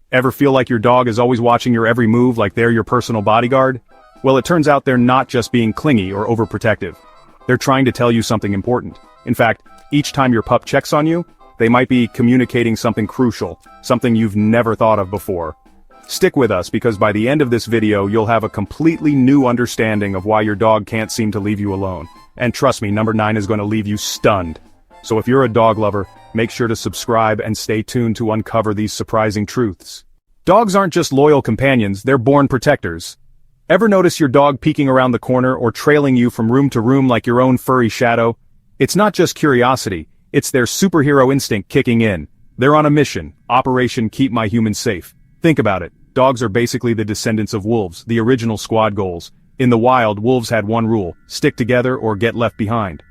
Ever feel like your dog is always watching your every move like they're your personal bodyguard? Well, it turns out they're not just being clingy or overprotective. They're trying to tell you something important. In fact, each time your pup checks on you, they might be communicating something crucial, something you've never thought of before. Stick with us because by the end of this video you'll have a completely new understanding of why your dog can't seem to leave you alone. And trust me, number 9 is going to leave you stunned. So if you're a dog lover, make sure to subscribe and stay tuned to uncover these surprising truths. Dogs aren't just loyal companions, they're born protectors. Ever notice your dog peeking around the corner or trailing you from room to room like your own furry shadow? It's not just curiosity, it's their superhero instinct kicking in. They're on a mission, Operation Keep My Humans Safe. Think about it, dogs are basically the descendants of wolves, the original squad goals. In the wild, wolves had one rule, stick together or get left behind.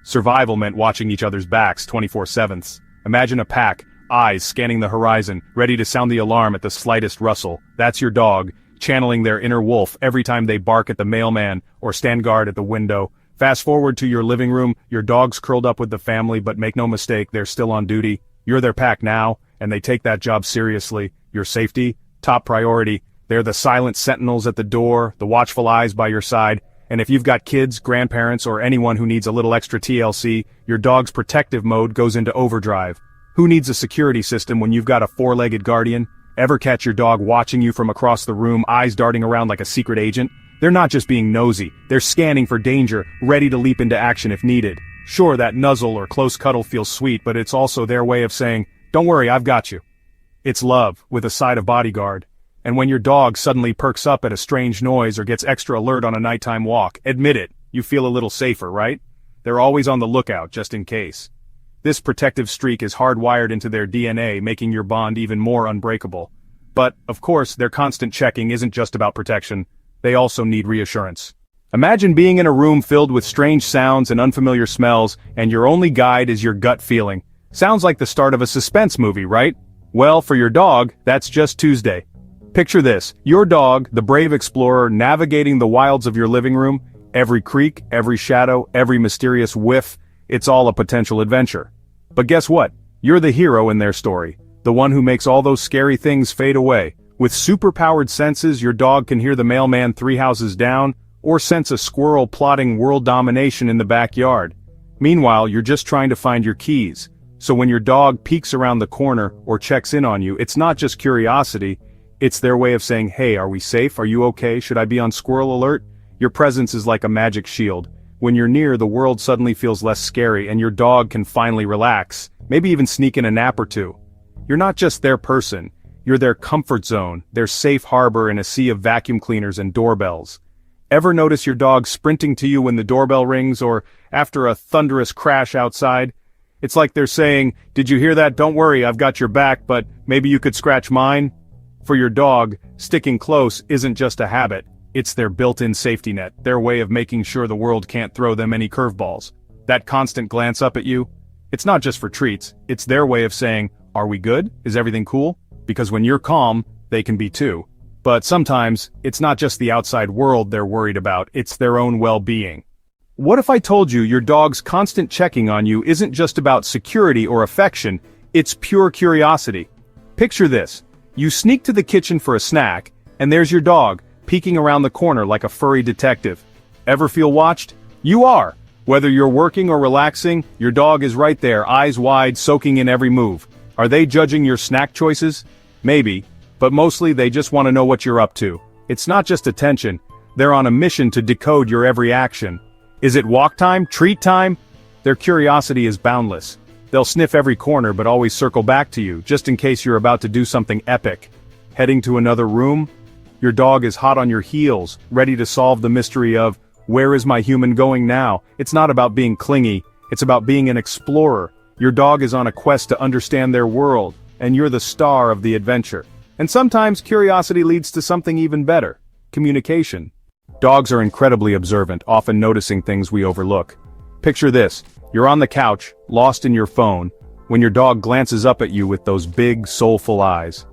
Survival meant watching each other's backs 24/7. Imagine a pack, eyes scanning the horizon, ready to sound the alarm at the slightest rustle. That's your dog, channeling their inner wolf every time they bark at the mailman or stand guard at the window. Fast forward to your living room, your dog's curled up with the family, but make no mistake, they're still on duty. You're their pack now, and they take that job seriously. Your safety, top priority. They're the silent sentinels at the door, the watchful eyes by your side. And if you've got kids, grandparents, or anyone who needs a little extra TLC, your dog's protective mode goes into overdrive. Who needs a security system when you've got a 4-legged guardian? Ever catch your dog watching you from across the room, eyes darting around like a secret agent? They're not just being nosy, they're scanning for danger, ready to leap into action if needed. Sure, that nuzzle or close cuddle feels sweet, but it's also their way of saying, "Don't worry, I've got you." It's love, with a side of bodyguard. And when your dog suddenly perks up at a strange noise or gets extra alert on a nighttime walk, admit it, you feel a little safer, right? They're always on the lookout, just in case. This protective streak is hardwired into their DNA, making your bond even more unbreakable. But, of course, their constant checking isn't just about protection. They also need reassurance. Imagine being in a room filled with strange sounds and unfamiliar smells, and your only guide is your gut feeling. Sounds like the start of a suspense movie, right? Well, for your dog, that's just Tuesday. Picture this, your dog, the brave explorer, navigating the wilds of your living room. Every creak, every shadow, every mysterious whiff, it's all a potential adventure. But guess what? You're the hero in their story, the one who makes all those scary things fade away. With superpowered senses, your dog can hear the mailman 3 houses down, or sense a squirrel plotting world domination in the backyard. Meanwhile, you're just trying to find your keys. So when your dog peeks around the corner or checks in on you, it's not just curiosity, it's their way of saying, "Hey, are we safe? Are you okay? Should I be on squirrel alert?" Your presence is like a magic shield. When you're near, the world suddenly feels less scary and your dog can finally relax, maybe even sneak in a nap or two. You're not just their person, you're their comfort zone, their safe harbor in a sea of vacuum cleaners and doorbells. Ever notice your dog sprinting to you when the doorbell rings or after a thunderous crash outside? It's like they're saying, "Did you hear that? Don't worry, I've got your back, but maybe you could scratch mine." For your dog, sticking close isn't just a habit, it's their built-in safety net, their way of making sure the world can't throw them any curveballs. That constant glance up at you, it's not just for treats, it's their way of saying, "Are we good? Is everything cool?" Because when you're calm, they can be too. But sometimes, it's not just the outside world they're worried about, it's their own well-being. What if I told you your dog's constant checking on you isn't just about security or affection, it's pure curiosity? Picture this. You sneak to the kitchen for a snack, and there's your dog, peeking around the corner like a furry detective. Ever feel watched? You are! Whether you're working or relaxing, your dog is right there, eyes wide, soaking in every move. Are they judging your snack choices? Maybe, but mostly they just want to know what you're up to. It's not just attention, they're on a mission to decode your every action. Is it walk time? Treat time? Their curiosity is boundless. They'll sniff every corner but always circle back to you, just in case you're about to do something epic. Heading to another room? Your dog is hot on your heels, ready to solve the mystery of, where is my human going now? It's not about being clingy, it's about being an explorer. Your dog is on a quest to understand their world, and you're the star of the adventure. And sometimes curiosity leads to something even better, communication. Dogs are incredibly observant, often noticing things we overlook. Picture this. You're on the couch, lost in your phone, when your dog glances up at you with those big, soulful eyes.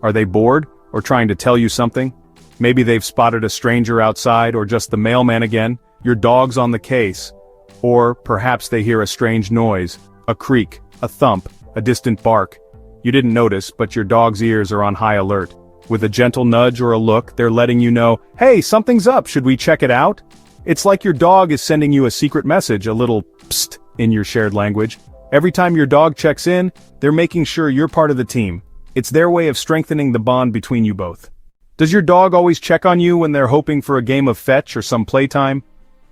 Are they bored, or trying to tell you something? Maybe they've spotted a stranger outside, or just the mailman again. Your dog's on the case. Or perhaps they hear a strange noise, a creak, a thump, a distant bark. You didn't notice, but your dog's ears are on high alert. With a gentle nudge or a look, they're letting you know, hey, something's up, should we check it out? It's like your dog is sending you a secret message, a little psst in your shared language. Every time your dog checks in, they're making sure you're part of the team. It's their way of strengthening the bond between you both. Does your dog always check on you when they're hoping for a game of fetch or some playtime?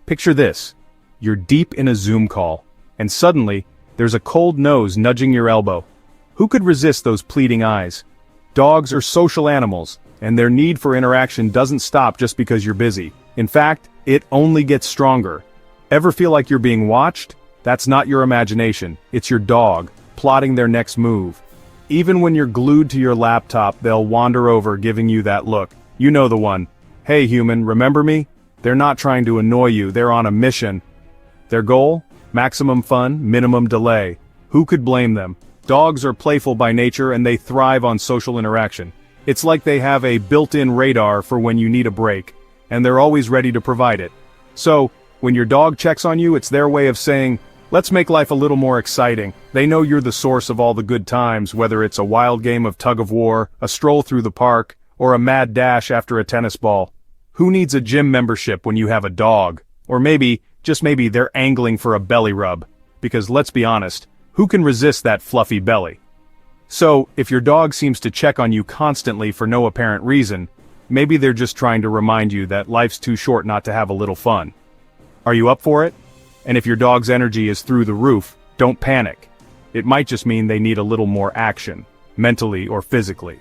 Picture this. You're deep in a Zoom call, and suddenly, there's a cold nose nudging your elbow. Who could resist those pleading eyes? Dogs are social animals, and their need for interaction doesn't stop just because you're busy. In fact, it only gets stronger. Ever feel like you're being watched? That's not your imagination, it's your dog, plotting their next move. Even when you're glued to your laptop, they'll wander over giving you that look. You know the one. Hey human, remember me? They're not trying to annoy you, they're on a mission. Their goal? Maximum fun, minimum delay. Who could blame them? Dogs are playful by nature and they thrive on social interaction. It's like they have a built-in radar for when you need a break, and they're always ready to provide it. So, when your dog checks on you, it's their way of saying, let's make life a little more exciting. They know you're the source of all the good times, whether it's a wild game of tug-of-war, a stroll through the park, or a mad dash after a tennis ball. Who needs a gym membership when you have a dog? Or maybe, just maybe, they're angling for a belly rub. Because let's be honest, who can resist that fluffy belly? So, if your dog seems to check on you constantly for no apparent reason, maybe they're just trying to remind you that life's too short not to have a little fun. Are you up for it? And if your dog's energy is through the roof, don't panic. It might just mean they need a little more action, mentally or physically.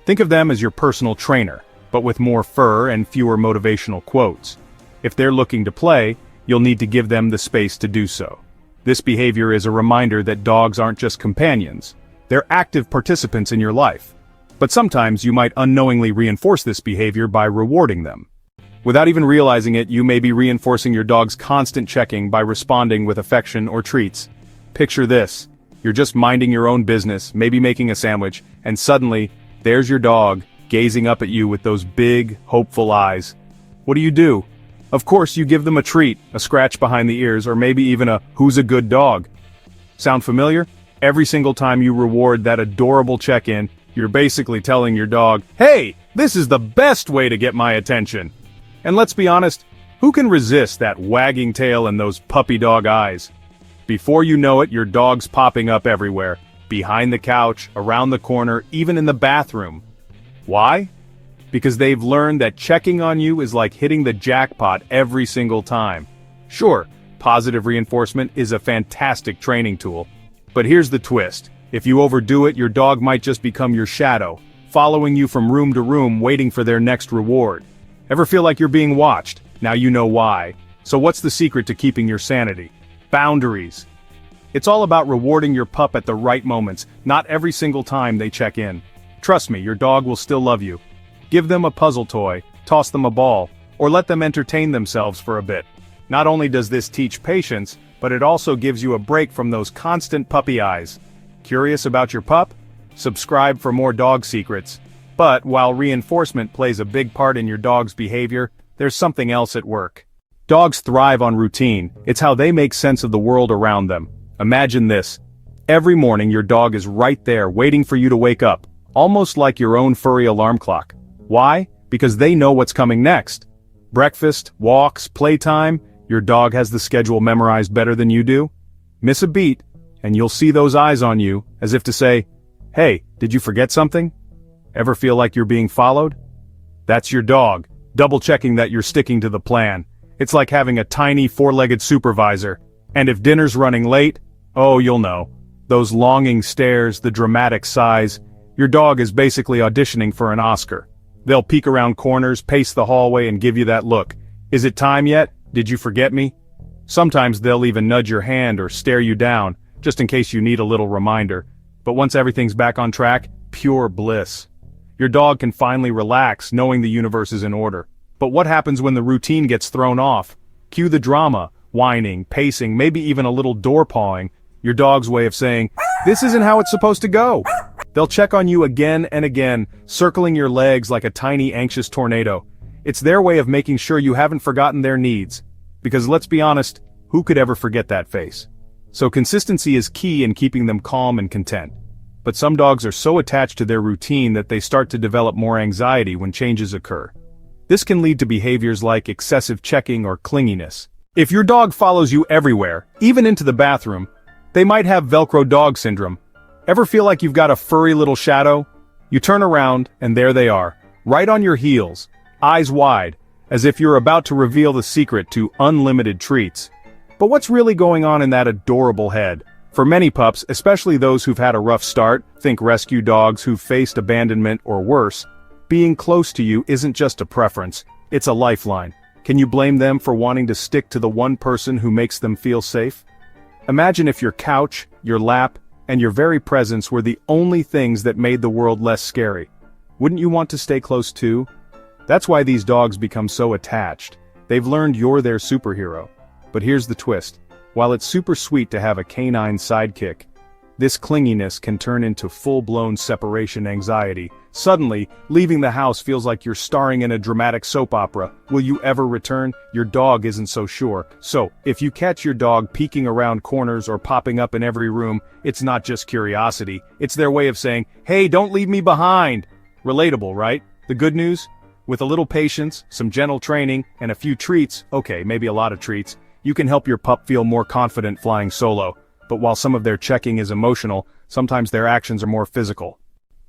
Think of them as your personal trainer, but with more fur and fewer motivational quotes. If they're looking to play, you'll need to give them the space to do so. This behavior is a reminder that dogs aren't just companions. They're active participants in your life. But sometimes you might unknowingly reinforce this behavior by rewarding them. Without even realizing it, you may be reinforcing your dog's constant checking by responding with affection or treats. Picture this. You're just minding your own business, maybe making a sandwich, and suddenly, there's your dog, gazing up at you with those big, hopeful eyes. What do? Of course, you give them a treat, a scratch behind the ears, or maybe even a "who's a good dog?" Sound familiar? Every single time you reward that adorable check-in, you're basically telling your dog, hey, this is the best way to get my attention. And let's be honest, who can resist that wagging tail and those puppy dog eyes? Before you know it, your dog's popping up everywhere, behind the couch, around the corner, even in the bathroom. Why? Because they've learned that checking on you is like hitting the jackpot every single time. Sure, positive reinforcement is a fantastic training tool. But here's the twist. If you overdo it, your dog might just become your shadow, following you from room to room waiting for their next reward. Ever feel like you're being watched? Now you know why. So what's the secret to keeping your sanity? Boundaries. It's all about rewarding your pup at the right moments, not every single time they check in. Trust me, your dog will still love you. Give them a puzzle toy, toss them a ball, or let them entertain themselves for a bit. Not only does this teach patience, but it also gives you a break from those constant puppy eyes. Curious about your pup? Subscribe for more dog secrets. But while reinforcement plays a big part in your dog's behavior, there's something else at work. Dogs thrive on routine. It's how they make sense of the world around them. Imagine this. Every morning your dog is right there waiting for you to wake up, almost like your own furry alarm clock. Why? Because they know what's coming next. Breakfast, walks, playtime, your dog has the schedule memorized better than you do. Miss a beat, and you'll see those eyes on you, as if to say, hey, did you forget something? Ever feel like you're being followed? That's your dog, double-checking that you're sticking to the plan. It's like having a tiny four-legged supervisor. And if dinner's running late, oh, you'll know. Those longing stares, the dramatic sighs, your dog is basically auditioning for an Oscar. They'll peek around corners, pace the hallway, and give you that look. Is it time yet? Did you forget me? Sometimes they'll even nudge your hand or stare you down, just in case you need a little reminder. But once everything's back on track, pure bliss. Your dog can finally relax, knowing the universe is in order. But what happens when the routine gets thrown off? Cue the drama, whining, pacing, maybe even a little door pawing, your dog's way of saying, this isn't how it's supposed to go. They'll check on you again and again, circling your legs like a tiny anxious tornado. It's their way of making sure you haven't forgotten their needs. Because let's be honest, who could ever forget that face? So consistency is key in keeping them calm and content. but some dogs are so attached to their routine that they start to develop more anxiety when changes occur. This can lead to behaviors like excessive checking or clinginess. If your dog follows you everywhere, even into the bathroom, they might have Velcro Dog Syndrome. Ever feel like you've got a furry little shadow? You turn around, and there they are, right on your heels, eyes wide, as if you're about to reveal the secret to unlimited treats. But what's really going on in that adorable head? For many pups, especially those who've had a rough start, think rescue dogs who've faced abandonment or worse, being close to you isn't just a preference, it's a lifeline. Can you blame them for wanting to stick to the one person who makes them feel safe? Imagine if your couch, your lap, and your very presence were the only things that made the world less scary. Wouldn't you want to stay close too? That's why these dogs become so attached. They've learned you're their superhero. But here's the twist. While it's super sweet to have a canine sidekick, this clinginess can turn into full-blown separation anxiety. Suddenly, leaving the house feels like you're starring in a dramatic soap opera. Will you ever return? Your dog isn't so sure. So, if you catch your dog peeking around corners or popping up in every room, it's not just curiosity. It's their way of saying, "Hey, don't leave me behind." Relatable, right? The good news? With a little patience, some gentle training, and a few treats, okay, maybe a lot of treats, you can help your pup feel more confident flying solo. But while some of their checking is emotional, sometimes their actions are more physical.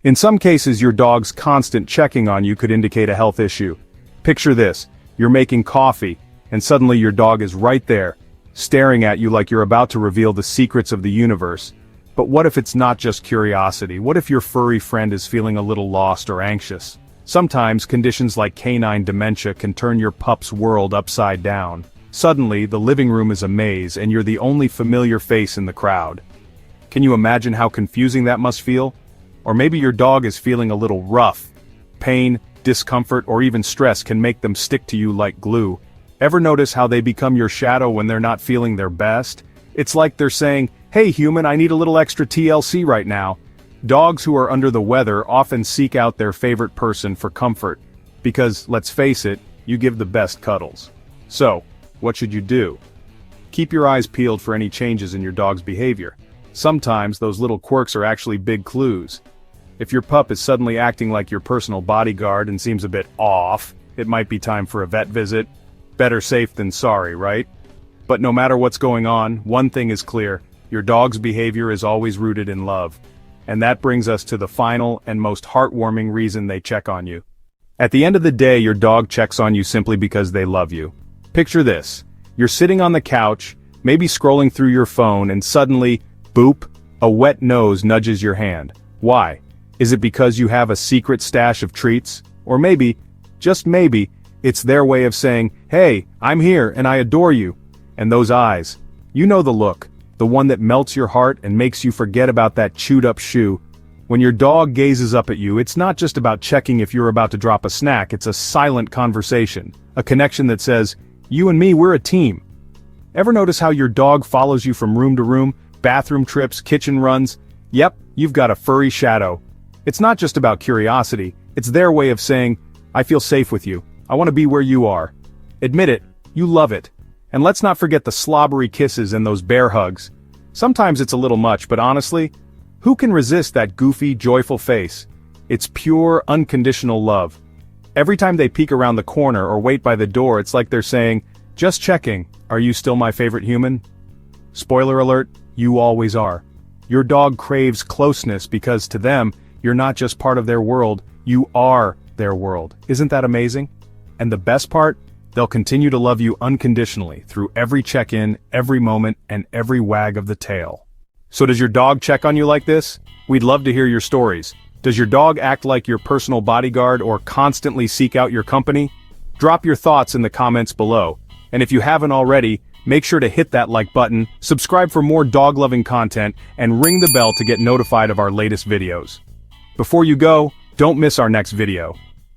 In some cases, your dog's constant checking on you could indicate a health issue. Picture this, you're making coffee, and suddenly your dog is right there, staring at you like you're about to reveal the secrets of the universe. But what if it's not just curiosity? What if your furry friend is feeling a little lost or anxious? Sometimes conditions like canine dementia can turn your pup's world upside down. Suddenly, the living room is a maze and you're the only familiar face in the crowd. Can you imagine how confusing that must feel? Or maybe your dog is feeling a little rough. Pain, discomfort, or even stress can make them stick to you like glue. Ever notice how they become your shadow when they're not feeling their best? It's like they're saying, "Hey human, I need a little extra TLC right now." Dogs who are under the weather often seek out their favorite person for comfort. Because, let's face it, you give the best cuddles. So, what should you do? Keep your eyes peeled for any changes in your dog's behavior. Sometimes those little quirks are actually big clues. If your pup is suddenly acting like your personal bodyguard and seems a bit off, it might be time for a vet visit. Better safe than sorry, right? But no matter what's going on, one thing is clear, your dog's behavior is always rooted in love. And that brings us to the final and most heartwarming reason they check on you. At the end of the day, your dog checks on you simply because they love you. Picture this. You're sitting on the couch, maybe scrolling through your phone, and suddenly, boop, a wet nose nudges your hand. Why? Is it because you have a secret stash of treats? Or maybe, just maybe, it's their way of saying, "Hey, I'm here and I adore you." And those eyes. You know the look. The one that melts your heart and makes you forget about that chewed-up shoe. When your dog gazes up at you, it's not just about checking if you're about to drop a snack, it's a silent conversation. A connection that says, "You and me, we're a team." Ever notice how your dog follows you from room to room, bathroom trips, kitchen runs? Yep, you've got a furry shadow. It's not just about curiosity, it's their way of saying, "I feel safe with you. I want to be where you are." Admit it, you love it. And let's not forget the slobbery kisses and those bear hugs. Sometimes it's a little much, but honestly, who can resist that goofy, joyful face? It's pure, unconditional love. Every time they peek around the corner or wait by the door, it's like they're saying, "Just checking, are you still my favorite human?" Spoiler alert, you always are. Your dog craves closeness because to them, you're not just part of their world, you are their world. Isn't that amazing? And the best part? They'll continue to love you unconditionally through every check-in, every moment, and every wag of the tail. So does your dog check on you like this? We'd love to hear your stories. Does your dog act like your personal bodyguard or constantly seek out your company? Drop your thoughts in the comments below. And if you haven't already, make sure to hit that like button, subscribe for more dog-loving content, and ring the bell to get notified of our latest videos. Before you go, don't miss our next video.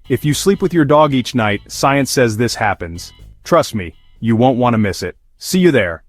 If you sleep with your dog each night, science says this happens. Trust me, you won't want to miss it. See you there.